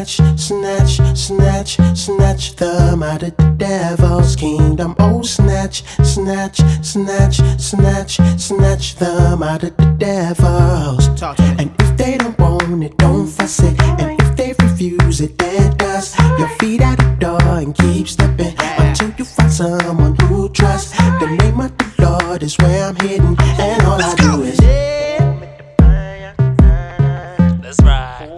snatch them out of the devil's kingdom. Oh, snatch them out of the devil's. And if they don't want it, don't fuss it. And if they refuse it, then dust your feet out the door and keep stepping until you find someone who trusts. The name of the Lord is where I'm hidden, and all I do is. That's right.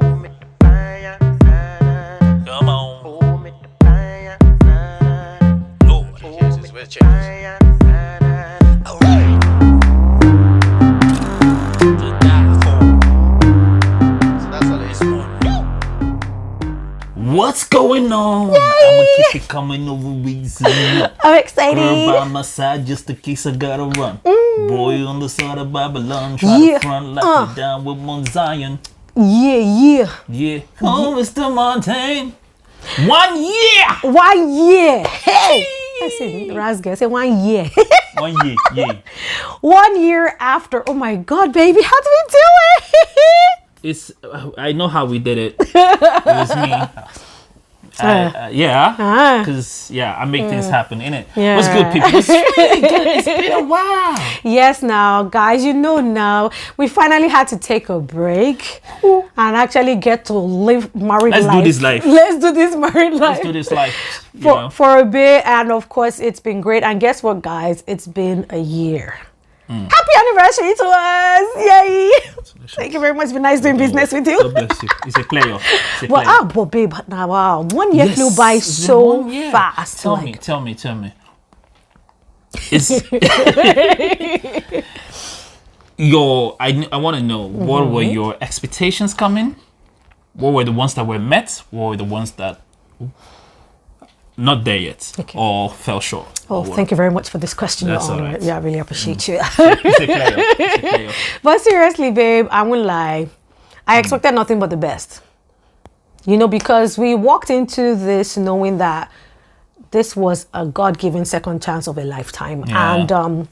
Come on. Lord, Jesus, we're changing. All right. To die for. So that's all it is. What's going on? Yay! I'ma keep it coming over reason. I'm excited. Girl by my side just in case I gotta run. Boy on the side of Babylon, try to front like me down with Mount Zion. Yeah. Oh, Mr. Montaigne. 1 year. 1 year. Hey. Listen, Razga, say 1 year. 1 year, yeah. 1 year after. Oh my God, baby, how do we do it? I know how we did it. It was me. Because I make things happen, innit? Yeah. What's good, people? It's really good. It's been a while. Yes, now, guys, now we finally had to take a break and actually get to live married life. Let's do this life. Let's do this married life. Let's do this life. For a bit, and of course, it's been great. And guess what, guys? It's been a year. Happy anniversary to us! Yay! Thank you very much. It's been nice doing business with you. God bless you. It's a player. But babe, now wow, 1 year flew by so fast. Tell me. It's I want to know, what were your expectations coming? What were the ones that were met? What were the ones that not there yet, or fell short? Oh, thank you very much for this question. That's Your Honor. all right. Yeah, I really appreciate you. It's a player. But seriously, babe, I won't lie. I expected nothing but the best. Because we walked into this knowing that this was a God-given second chance of a lifetime. Yeah. And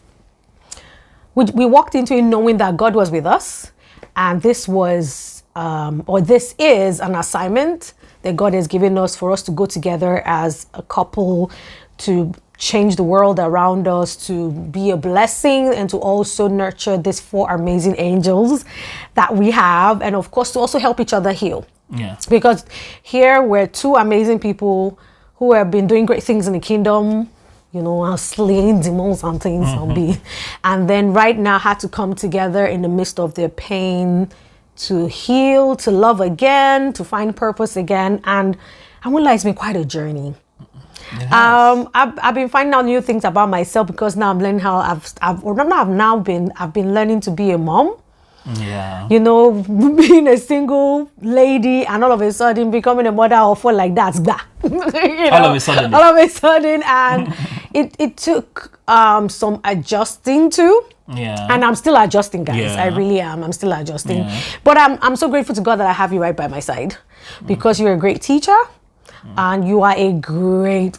we walked into it knowing that God was with us. And this was, this is an assignment that God has given us for us to go together as a couple to change the world around us, to be a blessing, and to also nurture these 4 amazing angels that we have, and of course to also help each other heal. Yeah. Because here we're 2 amazing people who have been doing great things in the kingdom, slaying demons and things, and then right now had to come together in the midst of their pain to heal, to love again, to find purpose again. And I won't lie, it's been quite a journey. I've been finding out new things about myself, because now I'm learning how I've been learning to be a mom. Yeah. Being a single lady and all of a sudden becoming a mother of 4 like that. All of a sudden, and it took some adjusting to. Yeah. And I'm still adjusting, guys. Yeah. I really am. I'm still adjusting. Yeah. But I'm so grateful to God that I have you right by my side, because you're a great teacher and you are a great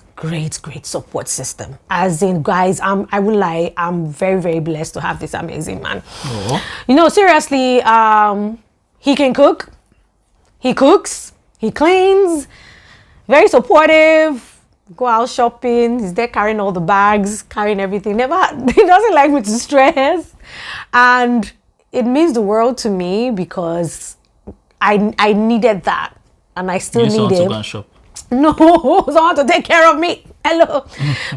support system. As in, guys, I will lie, I'm very, very blessed to have this amazing man. Oh. Seriously, he can cook. He cooks. He cleans. Very supportive. Go out shopping. He's there carrying all the bags, carrying everything. He doesn't like me to stress. And it means the world to me, because I needed that. And I still need it. To go and shop. No, someone to take care of me. Hello.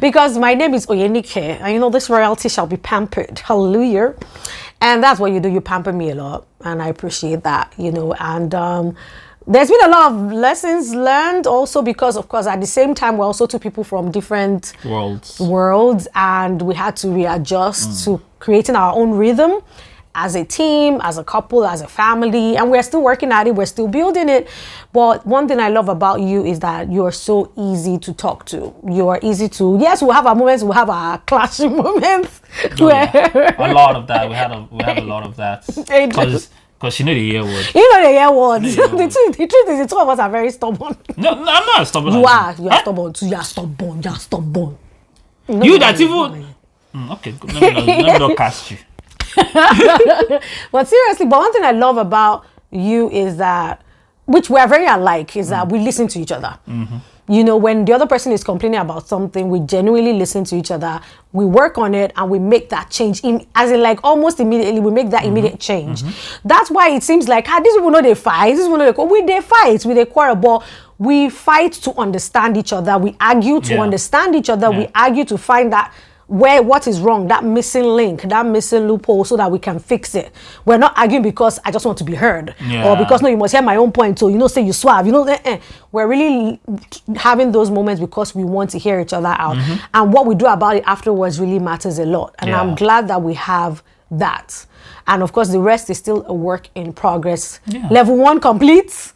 Because my name is Oyenike, and this royalty shall be pampered. Hallelujah. And that's what you do. You pamper me a lot. And I appreciate that, and there's been a lot of lessons learned also, because of course at the same time we're also 2 people from different worlds, and we had to readjust to creating our own rhythm as a team, as a couple, as a family, and we're still working at it, we're still building it. But one thing I love about you is that you're so easy to talk to. You're easy to, yes, we'll have our moments, we'll have our clashing moments. A lot of that. We have a lot of that. Because you know the year word. The year word. The truth is, the 2 of us are very stubborn. No, I'm not stubborn. You are stubborn too. You're stubborn. You that even. Okay, let me not cast you. But seriously, one thing I love about you is that which we're very alike, is that we listen to each other. You know, when the other person is complaining about something, we genuinely listen to each other. We work on it and we make that change. As in, like, almost immediately, we make that immediate change. That's why it seems like, these people know they fight. These people know they fight, we quarrel, but we fight to understand each other. We argue to understand each other. We argue to find that what is wrong, that missing link, that missing loophole, so that we can fix it. We're not arguing because I just want to be heard, or because, no, you must hear my own point, so, you know, say you suave, you know. We're really having those moments because we want to hear each other out, and what we do about it afterwards really matters a lot. And I'm glad that we have that. And of course, the rest is still a work in progress. Level 1 complete.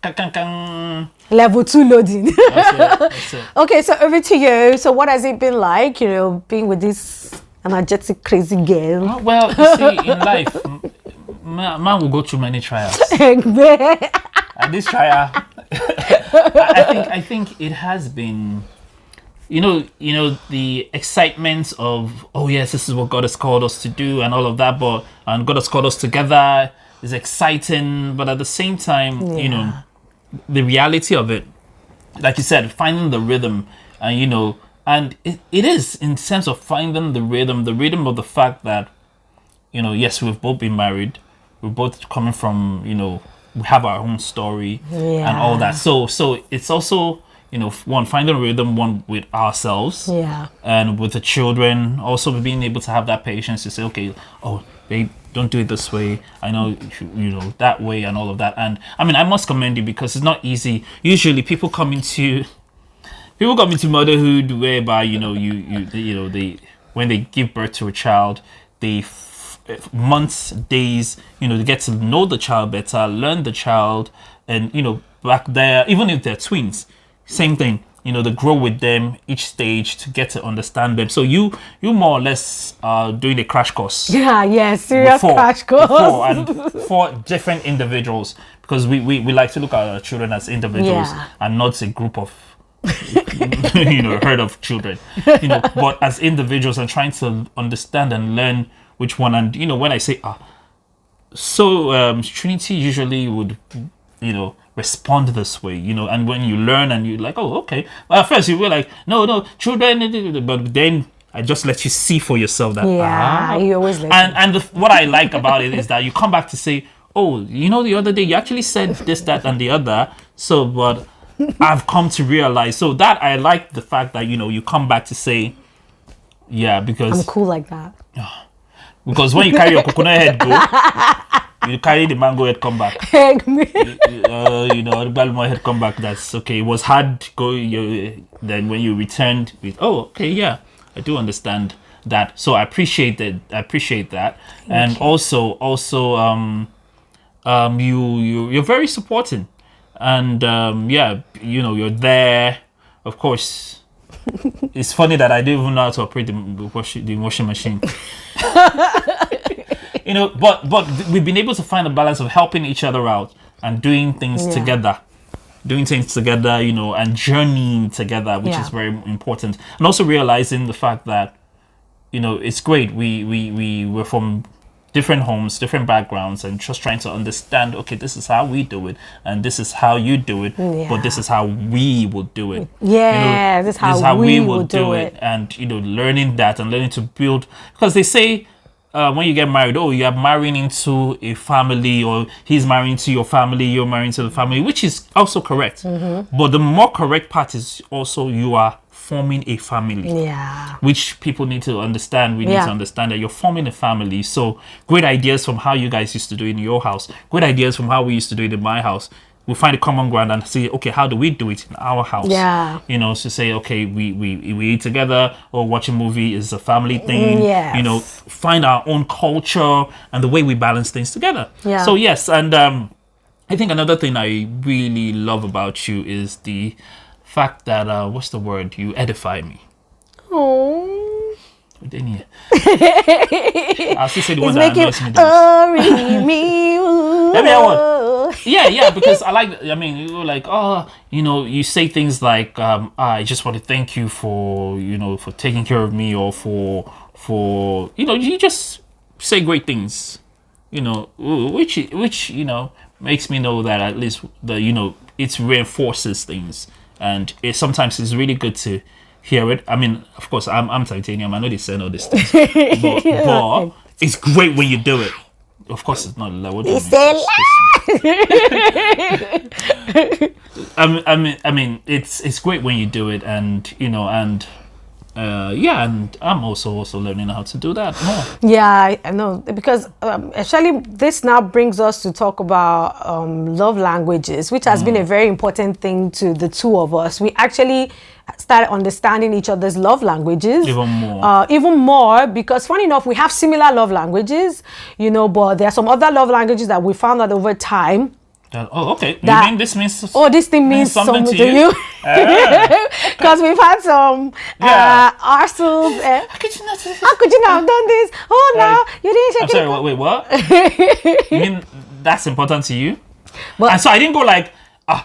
Level 2 loading. That's it. Okay, so over to you. So what has it been like, you know, being with this energetic, crazy girl? Oh, well, you see, in life, man will go through many trials. And this trial, I think it has been, you know, the excitement of, oh yes, this is what God has called us to do and all of that, and God has called us together is exciting, but at the same time, you know, the reality of it, like you said, finding the rhythm, you know, and it is in terms of finding the rhythm of the fact that, you know, yes, we've both been married, we're both coming from, you know, we have our own story and all that. So it's also, you know, one, finding a rhythm, one with ourselves, and with the children, also being able to have that patience to say, okay, oh, babe, don't do it this way. I know, you know, that way and all of that. And I mean, I must commend you because it's not easy. Usually, people come into motherhood whereby, you know, they when they give birth to a child, they months, days, you know, they get to know the child better, learn the child, and, you know, back there, even if they're twins, same thing. You know, they grow with them each stage to get to understand them. So you more or less are doing a crash course. Serious crash course. For different individuals, because we like to look at our children as individuals and not a group of you know, herd of children. You know, but as individuals and trying to understand and learn which one. And, you know, when I say Trinity usually would, you know, respond this way, you know, and when you learn and you're like, oh, okay. Well, at first you were like, no, children, but then I just let you see for yourself that. You always let what I like about it is that you come back to say, oh, you know, the other day you actually said this, that, and the other. So, but I've come to realize. So that I like the fact that, you know, you come back to say, because I'm cool like that. Because when you carry your coconut head go, you carry the mango head come back. You know, the balmo head come back. That's okay. It was hard go. Then when you returned with, I do understand that. So I appreciate that. And also, you're very supporting, and you know, you're there. Of course, it's funny that I don't even know how to operate the washing machine. You know, but we've been able to find a balance of helping each other out and doing things together, you know, and journeying together, which is very important. And also realizing the fact that, you know, it's great. We were from different homes, different backgrounds, and just trying to understand, okay, this is how we do it, and this is how you do it, but this is how we will do it. This is how we will do it. And, you know, learning that and learning to build, because they say, when you get married, you're marrying into a family, or he's marrying to your family, you're marrying to the family, which is also correct. But the more correct part is also you are forming a family, which people need to understand. We need to understand that you're forming a family. So great ideas from how you guys used to do it in your house, great ideas from how we used to do it in my house. We find a common ground and say, okay, how do we do it in our house? You know, to say, okay, we eat together, or watch a movie is a family thing. You know, find our own culture and the way we balance things together. So yes, and I think another thing I really love about you is the fact that what's the word? You edify me. I'll still say the one that annoys me. Let me have one. Yeah, because I like. I mean, you were like, you know, you say things like, I just want to thank you for, you know, for taking care of me, or for you know, you just say great things, you know, which you know makes me know that at least you know, it reinforces things, and sometimes it's really good to hear it. I mean, of course, I'm titanium. I know they say all these things, but it's great when you do it. Of course, it's not loud. I mean, it's great when you do it, and and I'm also learning how to do that more. Yeah, I know, because actually this now brings us to talk about love languages, which has been a very important thing to the two of us. We actually started understanding each other's love languages even more, because funny enough, we have similar love languages, but there are some other love languages that we found out over time. Okay. You mean this means? This thing means something to you? Because we've had some arsenals. How could you not? How could you not have done this? Oh no, you didn't check it. I'm sorry. Wait, what? You mean that's important to you? And so I didn't go like, I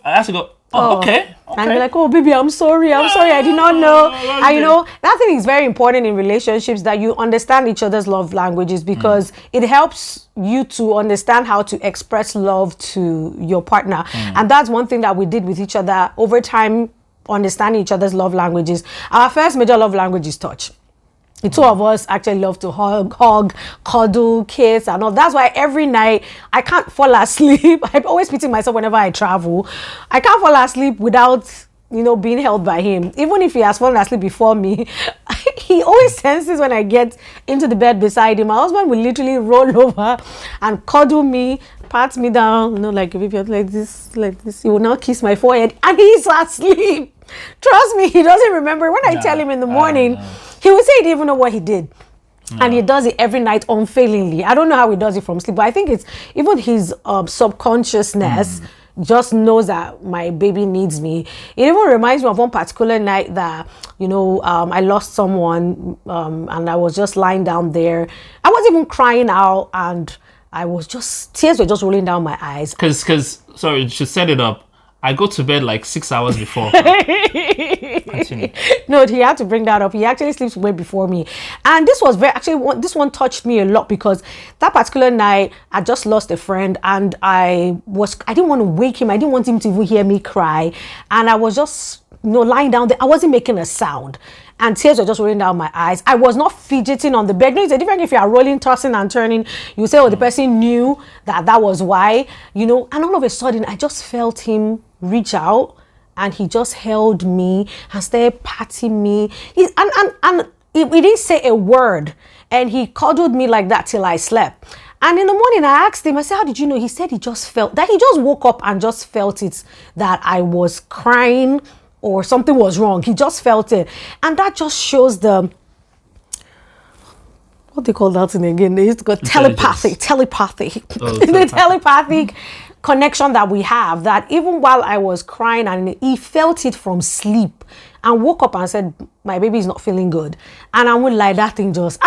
have to go. Okay. And be like, oh baby, I'm sorry, I did not know. And that thing is very important in relationships, that you understand each other's love languages, because it helps you to understand how to express love to your partner. And that's one thing that we did with each other over time, understanding each other's love languages. Our first major love language is touch. The two of us actually love to hug, cuddle, kiss, and all. That's why every night I can't fall asleep. I'm always beating myself whenever I travel. I can't fall asleep without, being held by him. Even if he has fallen asleep before me, he always senses when I get into the bed beside him. My husband will literally roll over and cuddle me, pat me down, like if you're like this. He will now kiss my forehead, and he's asleep. Trust me, he doesn't remember. When I tell him in the morning, he will say he didn't even know what he did. And he does it every night unfailingly. I don't know how he does it from sleep, but I think it's even his subconsciousness just knows that my baby needs me. It even reminds me of one particular night that, I lost someone, and I was just lying down there. I wasn't even crying out, and tears were just rolling down my eyes. Because, sorry, to set it up, I go to bed like 6 hours before. Continue. No, he had to bring that up. He actually sleeps way before me. And this was this one touched me a lot, because that particular night, I just lost a friend, and I didn't want to wake him. I didn't want him to even hear me cry. And I was just, lying down there. I wasn't making a sound. And tears were just rolling down my eyes. I was not fidgeting on the bed. It's a different if you are rolling, tossing, and turning. You say, the person knew that was why, And all of a sudden, I just felt him reach out, and he just held me and started patting me. He didn't say a word, and he cuddled me like that till I slept. And in the morning, I asked him, I said, how did you know? He said he just felt that. He just woke up and just felt it, that I was crying or something was wrong. He just felt it. And that just shows what they call that thing again? They used to go telepathy. The telepathic connection that we have, that even while I was crying, and he felt it from sleep and woke up and said, my baby is not feeling good. And I would like that thing just,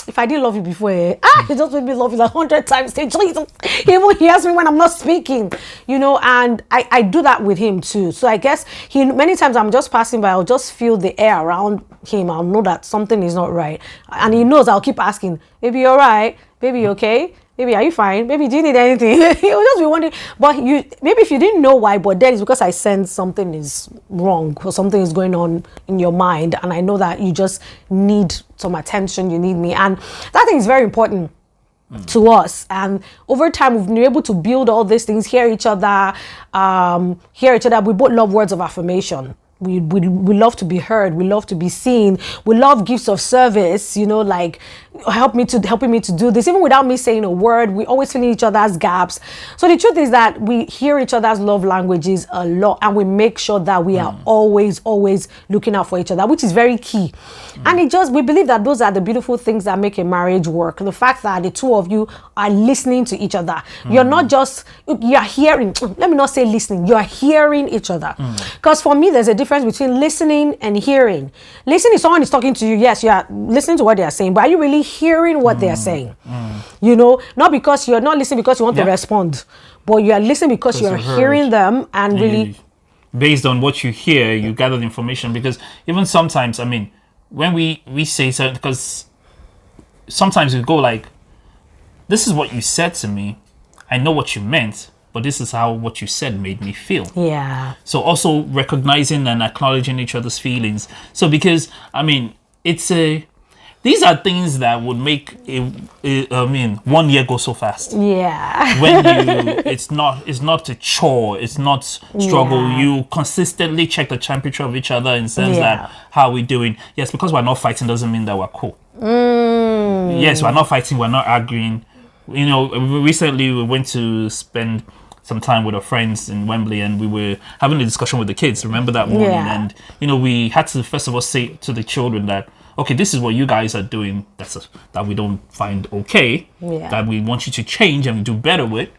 if I didn't love you before, it just made me love you like 100 times. He even hears me when I'm not speaking, and I do that with him too. So I guess many times I'm just passing by, I'll just feel the air around him. I'll know that something is not right. And he knows I'll keep asking, baby, you all right? Baby, you okay? Baby, are you fine? Baby, do you need anything? He'll just be wondering. But maybe if you didn't know why, but then it's because I sense something is wrong or something is going on in your mind, and I know that you just need some attention, you need me. And that thing is very important to us. And over time, we've been able to build all these things, hear each other. We both love words of affirmation. We love to be heard. We love to be seen. We love gifts of service, like helping me to do this. Even without me saying a word, we always fill in each other's gaps. So the truth is that we hear each other's love languages a lot, and we make sure that we are always looking out for each other, which is very key. And we believe that those are the beautiful things that make a marriage work. The fact that the two of you are listening to each other. You're not just, you're hearing, let me not say listening, you're hearing each other. Because for me, there's a difference between listening and hearing. Listening is someone is talking to you. Yes, you are listening to what they are saying, but are you really hearing what they are saying? Not because you're not listening because you want to respond, but you are listening because you're hearing them and really. Based on what you hear, you gather the information. Because even sometimes, when we say something, because sometimes we go like, this is what you said to me. I know what you meant, but this is how what you said made me feel. Yeah. So also recognizing and acknowledging each other's feelings. So because I mean, these are things that would make 1 year go so fast. Yeah. When it's not a chore, it's not struggle. Yeah. You consistently check the temperature of each other in the sense that how we're doing. Yes, because we're not fighting doesn't mean that we're cool. Yes, we're not fighting, we're not arguing. You know, recently we went to spend some time with our friends in Wembley, and we were having a discussion with the kids. Remember that morning? Yeah. And you know, we had to first of all say to the children that, okay, this is what you guys are doing that we don't find okay, that we want you to change and do better with.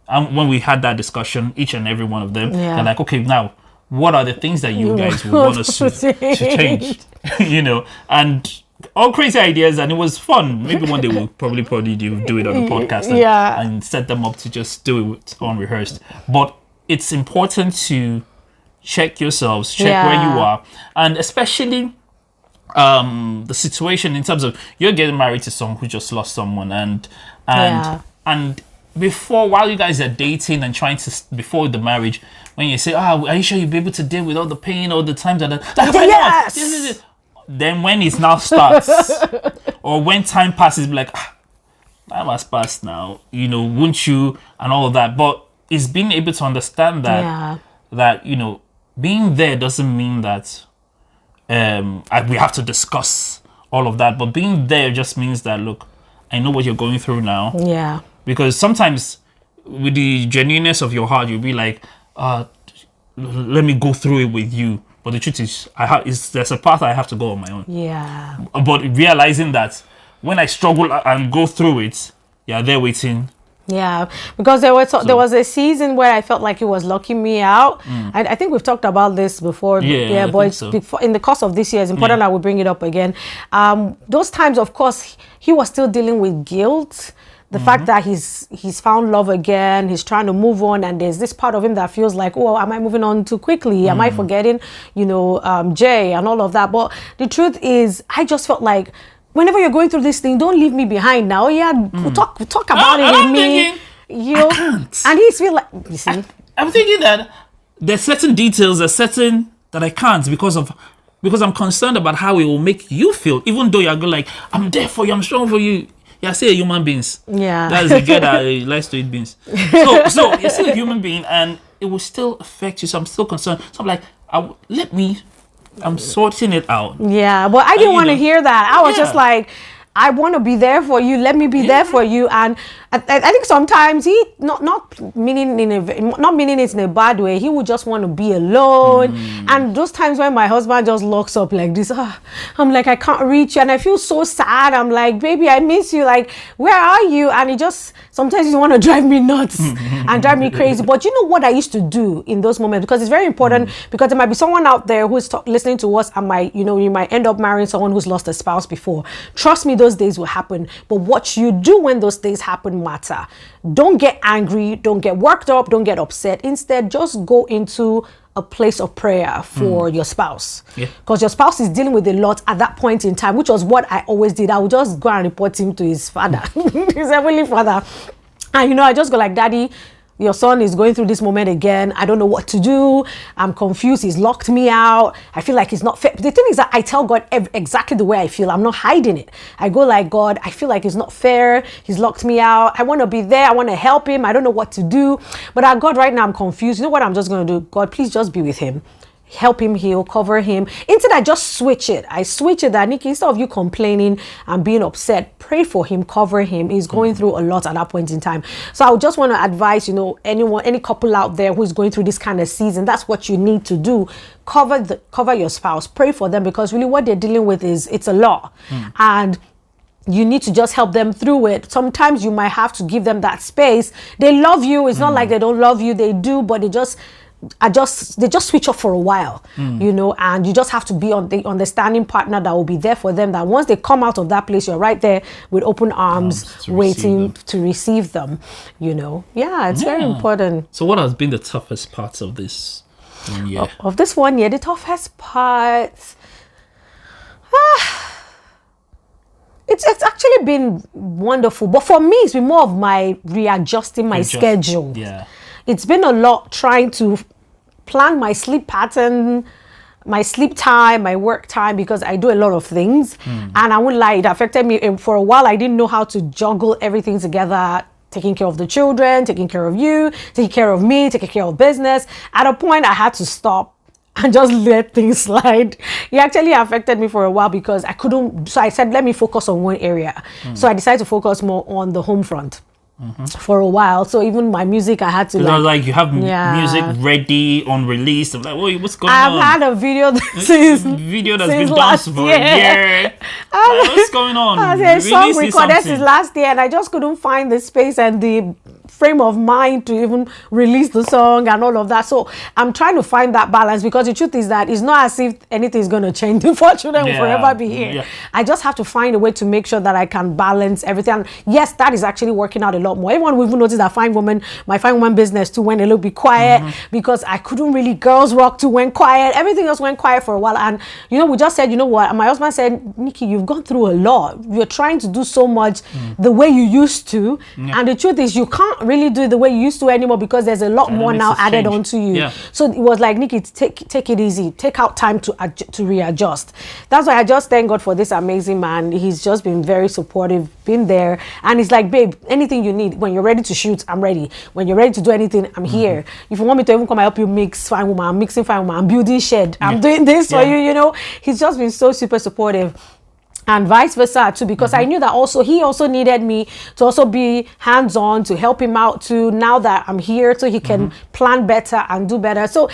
And when we had that discussion, each and every one of them, they're like, okay, now what are the things that you guys would want us to change? You know, and all crazy ideas, and it was fun. Maybe one day we'll probably do it on a podcast and set them up to just do it unrehearsed. But it's important to check yourselves, check where you are, and especially the situation in terms of you're getting married to someone who just lost someone, and while you guys are dating and trying to before the marriage, when you say, are you sure you'll be able to deal with all the pain all the times that then when it now starts or when time passes, be like, time has passed now, you know, won't you, and all of that. But it's being able to understand that you know, being there doesn't mean that we have to discuss all of that, but being there just means that, look, I know what you're going through now. Yeah. Because sometimes with the genuineness of your heart, you'll be like, let me go through it with you. But the truth is, there's a path I have to go on my own. Yeah. But realizing that when I struggle and go through it, they're waiting. Yeah, because there was a season where I felt like he was locking me out. I think we've talked about this before. But in the course of this year, it's important I will bring it up again. Those times, of course, he was still dealing with guilt. The fact that he's found love again, he's trying to move on, and there's this part of him that feels like, oh, am I moving on too quickly? Am I forgetting, Jay and all of that? But the truth is, I just felt like, whenever you're going through this thing, don't leave me behind now. We'll talk about it with me. I can't. And he's feel like, you see. I'm thinking that there's certain details, that I can't because I'm concerned about how it will make you feel, even though you're like, I'm there for you, I'm strong for you. You're still a human being. Yeah. That's the guy that likes to eat beans. So you're still a human being, and it will still affect you. So I'm still concerned. So I'm like, I'm sorting it out. Yeah, but I didn't want to hear that. I was just like, I want to be there for you. Let me be there for you. And I think sometimes he not meaning it in a bad way. He would just want to be alone. And those times when my husband just locks up like this, I'm like, I can't reach you, and I feel so sad. I'm like, baby, I miss you. Like, where are you? And he just sometimes want to drive me nuts and drive me crazy. But you know what I used to do in those moments, because it's very important, because there might be someone out there who is listening to us and you might end up marrying someone who's lost a spouse before. Trust me, those days will happen. But what you do when those days happen matter. Don't get angry, don't get worked up, don't get upset. Instead, just go into a place of prayer for your spouse, because your spouse is dealing with a lot at that point in time, which was what I always did. I would just go and report him to his father, his heavenly father, and I just go like, Daddy, your son is going through this moment again. I don't know what to do. I'm confused. He's locked me out. I feel like he's not fair. The thing is that I tell God exactly the way I feel. I'm not hiding it. I go like, God, I feel like it's not fair. He's locked me out. I want to be there. I want to help him. I don't know what to do. But God, right now I'm confused. You know what I'm just going to do? God, please just be with him. Help him heal, cover him. Instead, I just switch it. that, Nikki, instead of you complaining and being upset, pray for him, cover him. He's going through a lot at that point in time. So I would just want to advise, any couple out there who is going through this kind of season, that's what you need to do. Cover your spouse, pray for them, because really what they're dealing with it's a lot. And you need to just help them through it. Sometimes you might have to give them that space. They love you. It's not like they don't love you. They do, but they just switch off for a while, and you just have to be on the understanding partner that will be there for them, that once they come out of that place, you're right there with open arms waiting to receive them. It's very important. So what has been the toughest parts of this 1 year? Of this 1 year, the toughest part, it's actually been wonderful, but for me it's been more of my readjusting my schedule. it's been a lot trying to plan my sleep pattern, my sleep time, my work time, because I do a lot of things. And I won't lie, it affected me. And for a while, I didn't know how to juggle everything together, taking care of the children, taking care of you, taking care of me, taking care of business. At a point, I had to stop and just let things slide. It actually affected me for a while because I couldn't. So I said, let me focus on one area. So I decided to focus more on the home front. For a while, so even my music, I had to like you have music ready on release. I'm like, wait, what's going on? I've had a video that's been done for a year. What's going on? A song recorded since last year, and I just couldn't find the space and the frame of mind to even release the song and all of that. So I'm trying to find that balance, because the truth is that it's not as if anything is going to change. The four children will forever be here. I just have to find a way to make sure that I can balance everything. And yes, that is actually working out a lot more. Everyone will even notice that my fine woman business too went a little bit quiet, because I couldn't really, girls rock too went quiet. Everything else went quiet for a while. And we just said, you know what? My husband said, Nikki, you've gone through a lot. You're trying to do so much the way you used to. And the truth is, you can't really do it the way you used to anymore, because there's a lot more now added onto you. So it was like, Nikki, take it easy. Take out time to readjust. That's why I just thank God for this amazing man. He's just been very supportive, been there. And he's like, babe, anything you need. When you're ready to shoot, I'm ready. When you're ready to do anything, I'm here. If you want me to even come and help you mix Fine Woman, I'm mixing Fine Woman, I'm building shed, I'm doing this for you, He's just been so super supportive. And vice versa too, because I knew that also he also needed me to also be hands-on, to help him out too, now that I'm here, so he can plan better and do better. So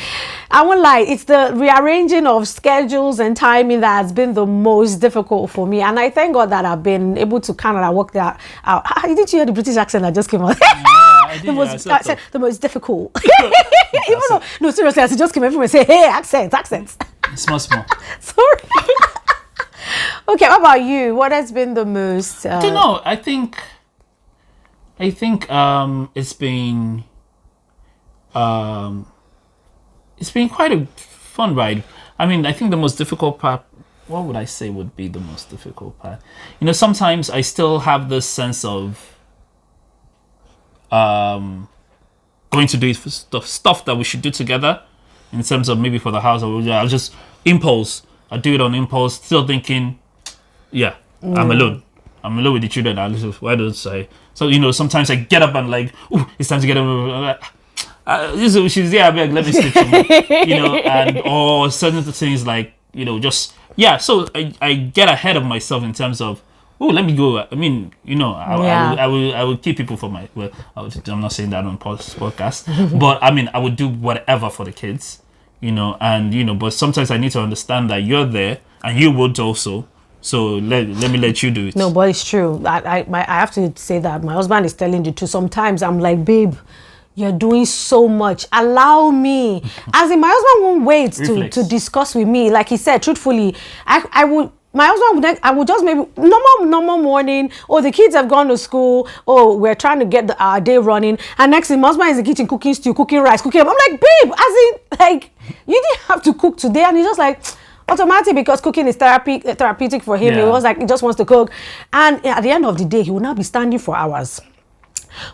I won't lie, it's the rearranging of schedules and timing that has been the most difficult for me. And I thank God that I've been able to kind of work that out. Didn't you hear the British accent that just came out? The most difficult. Even though, no, seriously, as it just came, everyone say, hey, accents. Small. Sorry. Okay, what about you? What has been the most? I don't know. I think it's been quite a fun ride. I mean, I think the most difficult part. What would I say would be the most difficult part? Sometimes I still have this sense of going to do stuff that we should do together, in terms of maybe for the house. I'll just impulse. I do it on impulse, still thinking, I'm alone. I'm alone with the children. Why don't I? So, sometimes I get up and like, it's time to get up. She's there, let me sleep. And or certain things like, So I get ahead of myself in terms of, let me go. I mean, I will keep people for my. Well, I'm not saying that on podcast, but I mean, I would do whatever for the kids. But sometimes I need to understand that you're there and you would also. So let me let you do it. No, but it's true. I have to say that my husband is telling the truth. Sometimes I'm like, babe, you're doing so much. Allow me. As in, my husband won't wait to discuss with me. Like he said, truthfully, I would. My husband I would just maybe normal morning. Oh, the kids have gone to school. Oh, we're trying to get our day running. And next thing, my husband is in the kitchen cooking stew, cooking rice, cooking. I'm like, babe, as in, like, you didn't have to cook today. And he's just like, automatic, because cooking is therapeutic for him. He was like, he just wants to cook. And at the end of the day, he will now be standing for hours.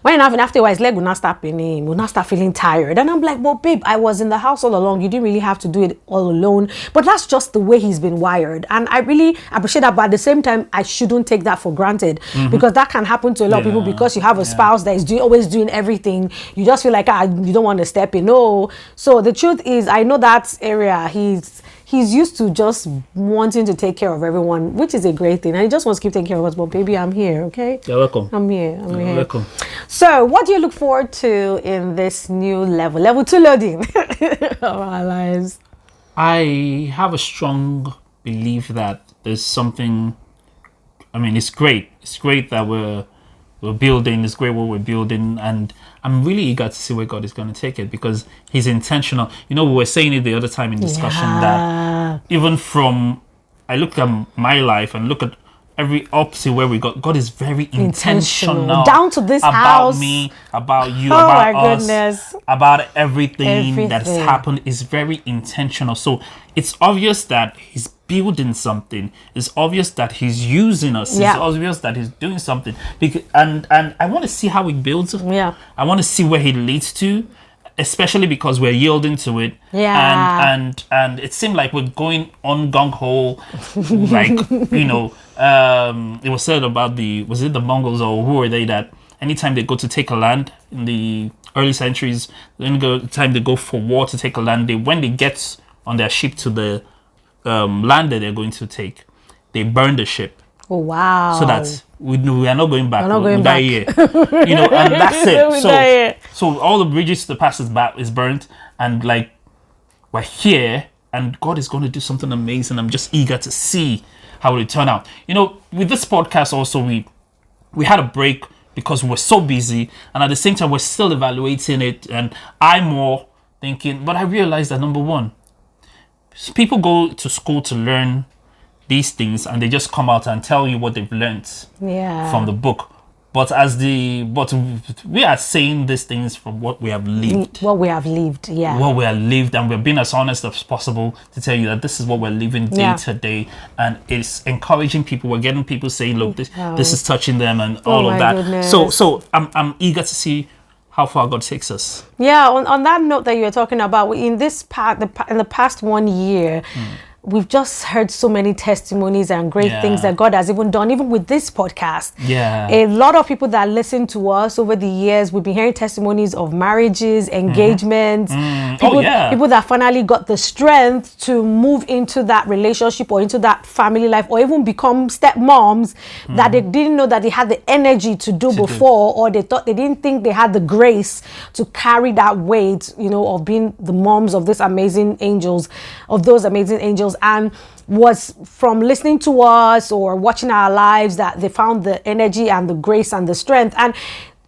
When after a while, his leg will not start paining, he will not start feeling tired. And I'm like, well, babe, I was in the house all along. You didn't really have to do it all alone. But that's just the way he's been wired. And I really appreciate that. But at the same time, I shouldn't take that for granted, because that can happen to a lot of people, because you have a spouse that is always doing everything. You just feel like, you don't want to step in. No. So the truth is, I know that area, he's used to just wanting to take care of everyone, which is a great thing. And he just wants to keep taking care of us. But baby, I'm here, okay? You're welcome. I'm here. You're welcome. So what do you look forward to in this new level 2 loading of our lives? I have a strong belief that there's something. I mean, it's great. It's great that we're building. It's great what we're building, and I'm really eager to see where God is going to take it, because He's intentional. We were saying it the other time in discussion that even from I look at my life and look at every up to where we got, God is very intentional down to this about house, me, about you, about us, goodness, about everything that's happened. Is very intentional. So it's obvious that He's building something. It's obvious that He's using us. It's obvious that He's doing something. And I want to see how He builds. I want to see where He leads to. especially because we're yielding to it. Yeah. And it seemed like we're going on gung-ho, like, it was said about was it the Mongols or who were they that anytime they go to take a land in the early centuries, time they go for war to take a land, when they get on their ship to the land that they're going to take, they burn the ship. Oh, wow. So that we are not going back. We're not going back. Die here. And that's it. So all the bridges to the past is burnt, and like we're here, and God is going to do something amazing. I'm just eager to see how it will turn out. With this podcast also, we had a break because we're so busy, and at the same time we're still evaluating it. And I'm more thinking, but I realized that number one, people go to school to learn these things, and they just come out and tell you what they've learned from the book. But we are saying these things from what we have lived. What we have lived, yeah. What we have lived, and we're being as honest as possible to tell you that this is what we're living day to day, and it's encouraging people. We're getting people saying, "Look, this is touching them," and all of that. Goodness. So I'm eager to see how far God takes us. Yeah. On that note that you were talking about, in the past 1 year. We've just heard so many testimonies and great things that God has even done, even with this podcast. Yeah. A lot of people that listen to us over the years, we've been hearing testimonies of marriages, engagements, people that finally got the strength to move into that relationship or into that family life, or even become stepmoms that they didn't know that they had the energy to do before, or they didn't think they had the grace to carry that weight, of being the moms of those amazing angels, and was from listening to us or watching our lives that they found the energy and the grace and the strength. And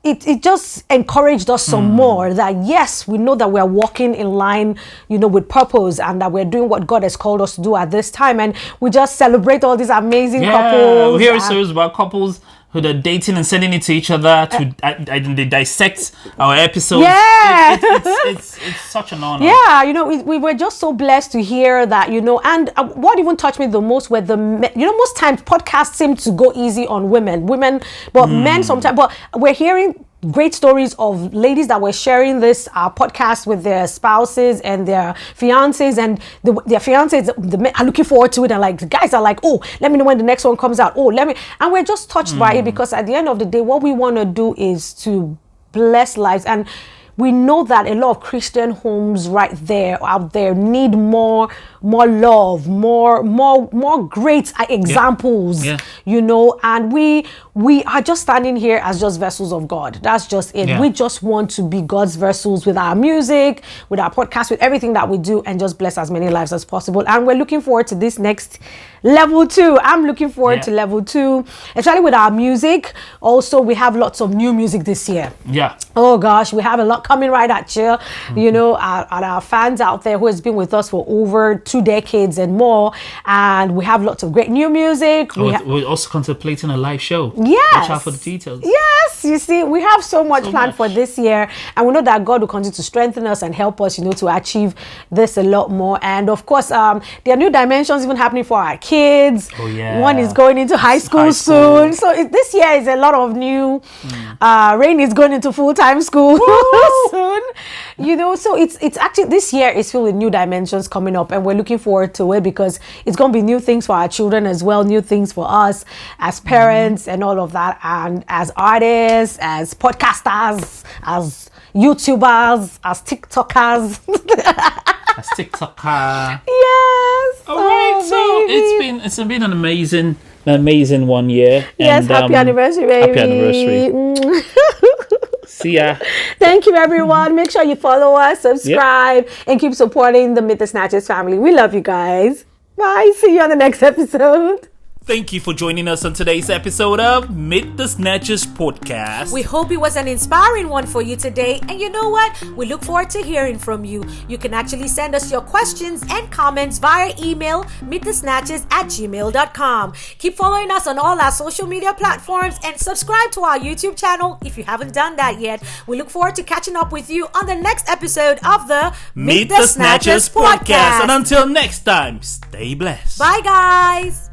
it just encouraged us some more that, yes, we know that we're walking in line, with purpose, and that we're doing what God has called us to do at this time. And we just celebrate all these amazing couples. We hear stories about couples who are dating and sending it to each other they dissect our episodes. Yeah. It's such an honor. Yeah, we were just so blessed to hear that, and what even touched me the most were most times podcasts seem to go easy on women, but men sometimes, but we're hearing great stories of ladies that were sharing this podcast with their spouses and their fiancés, and their fiancés, the men are looking forward to it, and like the guys are like, oh, let me know when the next one comes out. And we're just touched by it, because at the end of the day, what we want to do is to bless lives. And we know that a lot of Christian homes out there need more love, more great examples, and we are just standing here as just vessels of God. That's just it. We just want to be God's vessels with our music, with our podcast, with everything that we do, and just bless as many lives as possible. And we're looking forward to this next level 2. I'm looking forward to level 2, especially with our music. Also, we have lots of new music this year. Yeah. Oh gosh, we have a lot coming right at you. Our fans out there who has been with us for over 2 decades and more, and we have lots of great new music. We're also contemplating a live show. Yes. Watch out for the details. Yes, you see, we have so much planned for this year, and we know that God will continue to strengthen us and help us, to achieve this a lot more. And of course, there are new dimensions even happening for our kids. Oh yeah. One is going into high school soon. So this year is a lot of new. Rain is going into full-time school soon. So it's actually, this year is filled with new dimensions coming up, and we're looking forward to it, because it's going to be new things for our children as well, new things for us as parents and all of that, and as artists, as podcasters, as YouTubers, as TikTokers. As TikToker. Yes. All right. So baby. it's been an amazing 1 year. Yes. And, happy anniversary, baby. Happy anniversary. See ya. Thank you, everyone. Make sure you follow us, subscribe, and keep supporting the Meet the Snatchas family. We love you guys. Bye. See you on the next episode. Thank you for joining us on today's episode of Meet the Snatchas podcast. We hope it was an inspiring one for you today. And you know what? We look forward to hearing from you. You can actually send us your questions and comments via email, meetthesnatchas@gmail.com. Keep following us on all our social media platforms and subscribe to our YouTube channel if you haven't done that yet. We look forward to catching up with you on the next episode of the Meet the Snatchas podcast. And until next time, stay blessed. Bye, guys.